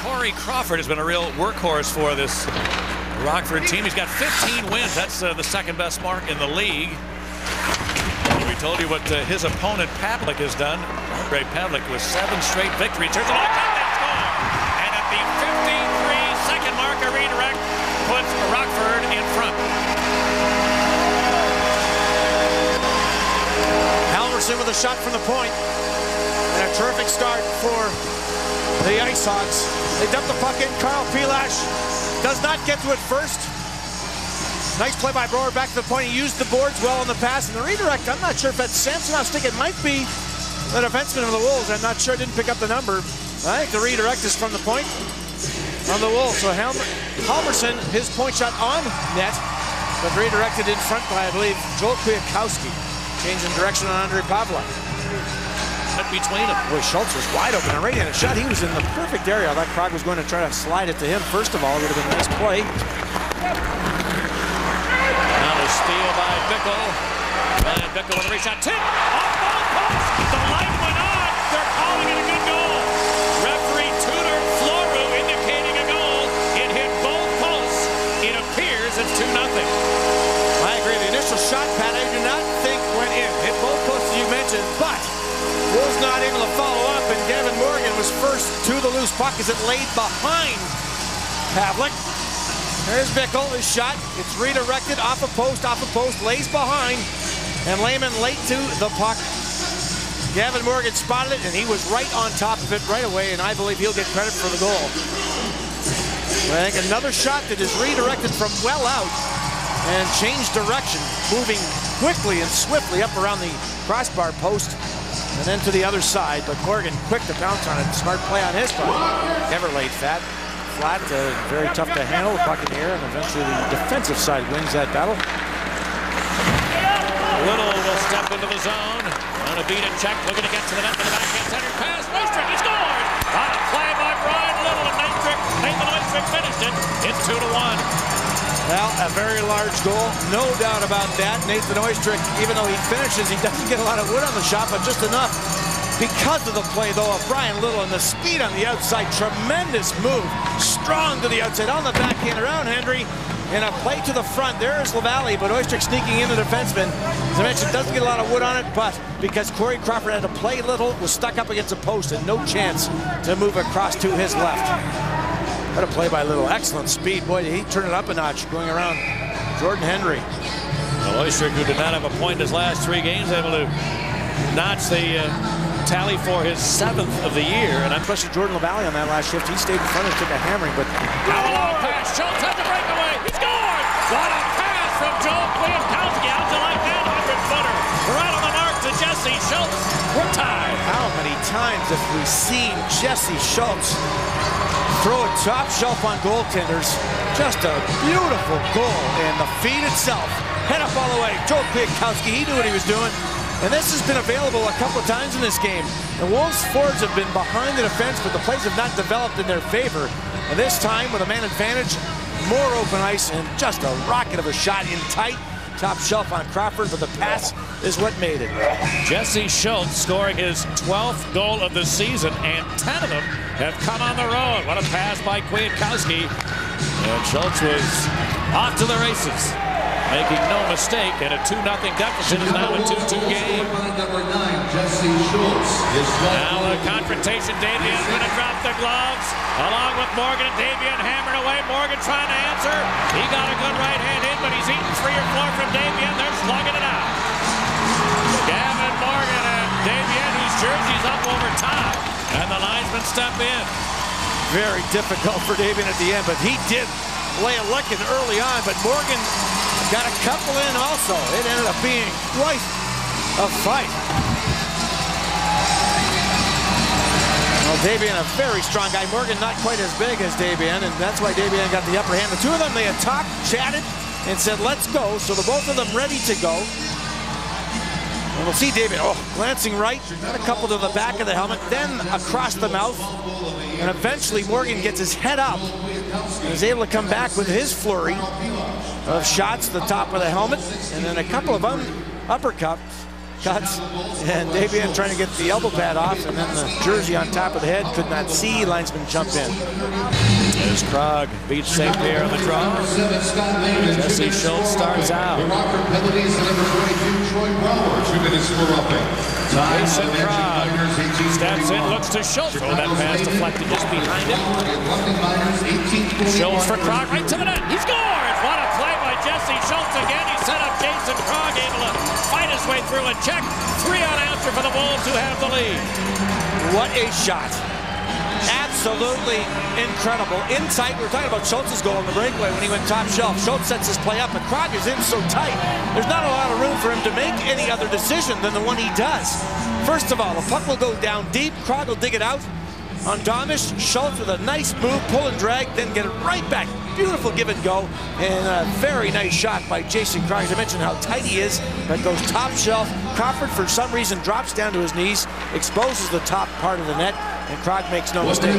Corey Crawford has been a real workhorse for this Rockford team. He's got 15 wins. That's the second best mark in the league. We told you what his opponent Pavlik has done. Andre Pavlik with 7 straight victories. Turns it on, they score. And at the 53-second mark, a redirect puts Rockford in front. Halverson with a shot from the point. And a terrific start for the IceHogs. They dump the puck in. Carl Pilash does not get to it first. Nice play by Brower back to the point. He used the boards well on the pass. And the redirect, I'm not sure if that's Samsonov's stick. It might be the defenseman of the Wolves. I'm not sure. Didn't pick up the number. I think the redirect is from the point on the Wolves. So Halverson, his point shot on net, but redirected in front by, I believe, Joel Kwiatkowski. Changing direction on Andre Pavlik. Between them. Boy, Schultz was wide open. A right-handed shot. He was in the perfect area. I thought Krog was going to try to slide it to him. First of all, it would have been a nice play. Now a steal by Bickle. And Bickle with a reshot. Tip! Off ball post! The light went on! They're calling it a good goal. Referee Tudor Floru indicating a goal. It hit both posts. It appears it's 2-0. I agree. The initial shot, Pat, I do not think went in. Hit both posts, as you mentioned, but Wolves not able to follow up, and Gavin Morgan was first to the loose puck as it laid behind Pavlik. There's Bickle, his shot. It's redirected off a post, lays behind, and Lehman late to the puck. Gavin Morgan spotted it, and he was right on top of it right away, and I believe he'll get credit for the goal. I think another shot that is redirected from well out and changed direction, moving quickly and swiftly up around the crossbar post and then to the other side, but Morgan quick to bounce on it. Smart play on his part. Never laid flat, very tough to handle. The puck in the air, and eventually the defensive side wins that battle. Little will step into the zone. On a beat and check, looking to get to the net with the backhand center pass. Oystrick, he scores! On a play by Brian Little, and Nathan Oystrick finished it. It's 2-1. Well, a very large goal, no doubt about that. Nathan Oystrick, even though he finishes, he doesn't get a lot of wood on the shot, but just enough because of the play, though, of Brian Little and the speed on the outside. Tremendous move, strong to the outside, on the backhand around Hendry, and a play to the front. There is LaValle, but Oystrick sneaking in the defenseman. As I mentioned, doesn't get a lot of wood on it, but because Corey Crawford had to play Little, was stuck up against a post and no chance to move across to his left. What a play by Little. Excellent speed. Boy, did he turn it up a notch going around Jordan Hendry. Well, Oystrick, who did not have a point his last 3 games, able to notch the tally for his 7th of the year. And especially Jordan LaValle on that last shift. He stayed in front and took a hammering, but now a long pass. Schultz has the breakaway. He scored! What a pass from Joel Kwiatkowski. How'd you like that 100-footer? Right on the mark to Jesse Schultz. We're tied. How many times have we seen Jesse Schultz throw a top shelf on goaltenders? Just a beautiful goal, and the feed itself, head up all the way. Joel Kwiatkowski, he knew what he was doing, and this has been available a couple of times in this game. The Wolves forwards have been behind the defense, but the plays have not developed in their favor. And this time, with a man advantage, more open ice, and just a rocket of a shot in tight. Top shelf on Crawford, but the pass is what made it. Jesse Schultz scoring his 12th goal of the season, and 10 of them have come on the road. What a pass by Kwiatkowski. And Schultz was off to the races, making no mistake, and a 2-0 deficit is now a 2-2 game. Now a confrontation. Davian's going to drop the gloves, along with Morgan, and Davian hammered away. Morgan trying to answer. He got a good right hand in, but he's eaten 3 or 4 from Davian. They're slugging it out. Gavin Morgan and Davian, whose jersey's up over top, and the linesmen step in. Very difficult for Davian at the end, but he did lay a licking early on, but Morgan got a couple in also. It ended up being quite a fight. Well, Davian, a very strong guy. Morgan not quite as big as Davian, and that's why Davian got the upper hand. The two of them, they had talked, chatted, and said, let's go. So the both of them ready to go. And we'll see Davian, glancing right, got a couple to the back of the helmet, then across the mouth. And eventually Morgan gets his head up and is able to come back with his flurry of shots to the top of the helmet, and then a couple of uppercuts cuts, and Davian trying to get the elbow pad off, and then the jersey on top of the head, could not see. Linesman jumped in. As Krog beats St. Pierre on the draw. Jesse Schultz starts out. Rockford penalties, number 22, Troy Brower, 2 minutes for roughing. Mason Krog steps in, looks to Schultz. Oh, that pass deflected just behind him. Schultz for Krog, right to the net. He scores! What a play by Jesse Schultz again. He set up Jason Krog, able to fight his way through and check. 3-on-answer for the Wolves, who have the lead. What a shot. Absolutely incredible. Inside, we were talking about Schultz's goal on the breakaway when he went top shelf. Schultz sets his play up, and Krog is in so tight, there's not a lot of room for him to make any other decision than the one he does. First of all, the puck will go down deep. Krog will dig it out on Domish. Schultz with a nice move, pull and drag, then get it right back. Beautiful give and go, and a very nice shot by Jason Krog. I mentioned how tight he is, but goes top shelf. Crawford, for some reason, drops down to his knees, exposes the top part of the net, and Krog makes no mistake.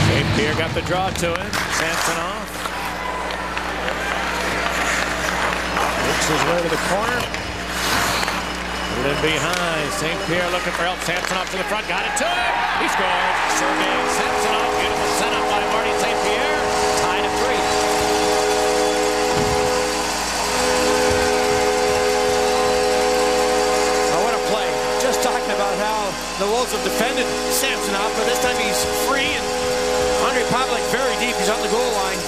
St. Pierre got the draw to him. Samsonov works his way to the corner. Put it in behind. St. Pierre looking for help. Samsonov to the front. Got it to him. He scores. Sergei Samsonov. Beautiful setup by Marty St. Pierre. Tied at 3. Talking about how the Wolves have defended Samsonov, but this time he's free, and Andre Pavlik very deep. He's on the goal line.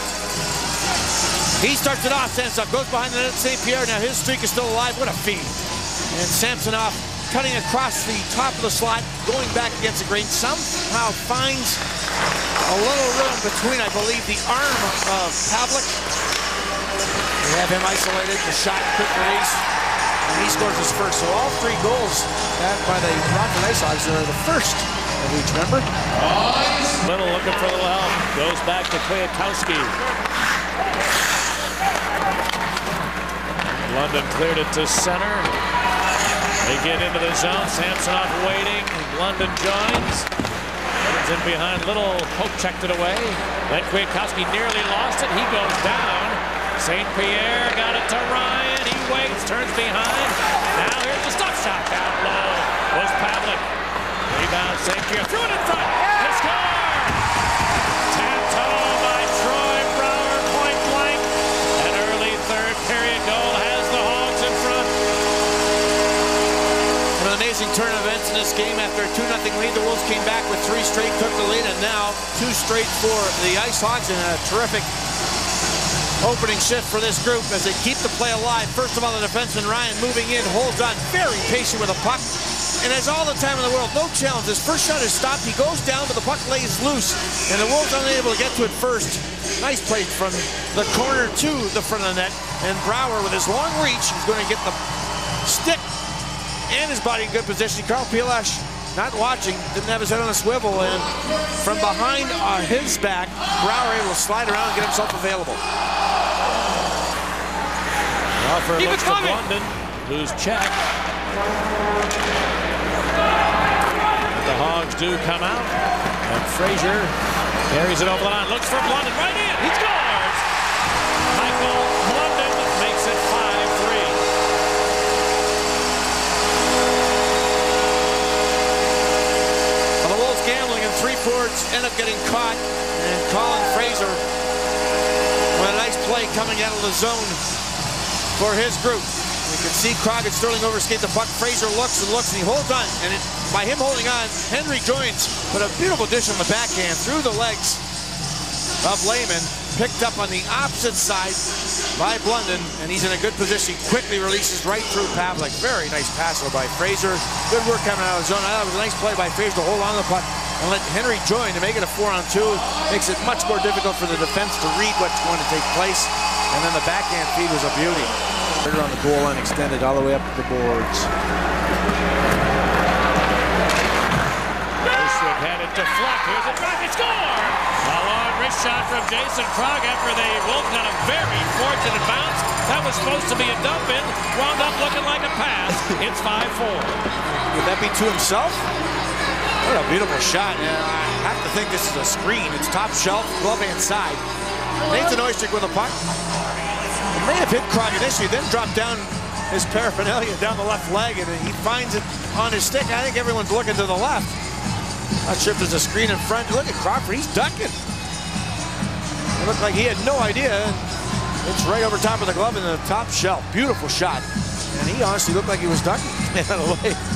He starts it off. Samsonov goes behind the net. St. Pierre, now his streak is still alive. What a feed. And Samsonov cutting across the top of the slot, going back against the grain, somehow finds a little room between, I believe, the arm of Pavlik. We have him isolated. The shot, quick release. And he scores his first. So all 3 goals by the Rockford IceHogs are the first of each member. Little looking for a little help. Goes back to Kwiatkowski. London cleared it to center. They get into the zone. Samsonov waiting. London joins. Comes in behind. Little poke checked it away. Then Kwiatkowski nearly lost it. He goes down. St. Pierre got it to Ryan. He waits, turns behind. Now here's the stop shot. Down low was Pavlik. Rebound, St. Pierre. Threw it in front. They score! Tapped home by Troy Brower, point blank. An early third period goal has the Hogs in front. An amazing turn of events in this game. After a 2-0 lead, the Wolves came back with 3 straight, took the lead, and now 2 straight for the IceHogs, and a terrific opening shift for this group as they keep the play alive. First of all, the defenseman Ryan moving in, holds on, very patient with a puck, and has all the time in the world, no challenge. His first shot is stopped, he goes down, but the puck lays loose, and the Wolves unable to get to it first. Nice play from the corner to the front of the net, and Brower with his long reach is going to get the stick and his body in good position. Carl Pielash not watching, didn't have his head on a swivel, and from behind his back, Brower able to slide around and get himself available. Crawford looks to London, who's checked. The Hogs do come out, and Frazier carries it over the line, looks for London, right in, he scores! Michael London makes it 5-3. Well, the Wolves gambling, and 3 forwards end up getting caught, and Colin Frazier with a nice play coming out of the zone for his group. You can see Krog and Sterling overskate the puck. Frazier looks and looks, and he holds on. And by him holding on, Henry joins. But a beautiful dish on the backhand through the legs of Lehman. Picked up on the opposite side by Blunden, and he's in a good position. Quickly releases right through Pavlik. Very nice pass by Frazier. Good work coming out of the zone. I thought it was a nice play by Frazier to hold on to the puck and let Henry join to make it a 4-on-2. Makes it much more difficult for the defense to read what's going to take place. And then the backhand feed was a beauty. On the goal line, extended all the way up to the boards. Bushwick had it deflect. Here's a drive. He score! A long wrist shot from Jason Krog after the Wolves got a very fortunate bounce. That was supposed to be a dump in. Wound up looking like a pass. It's 5-4. Would that be to himself? What a beautiful shot. I have to think this is a screen. It's top shelf, glove hand side. Nathan Oystrick with a puck. may have hit Crockett initially, then dropped down his paraphernalia down the left leg, and he finds it on his stick. I think everyone's looking to the left. Not sure if there's a screen in front. Look at Crawford, he's ducking. It looked like he had no idea. It's right over top of the glove in the top shelf. Beautiful shot. And he honestly looked like he was ducking out of the way.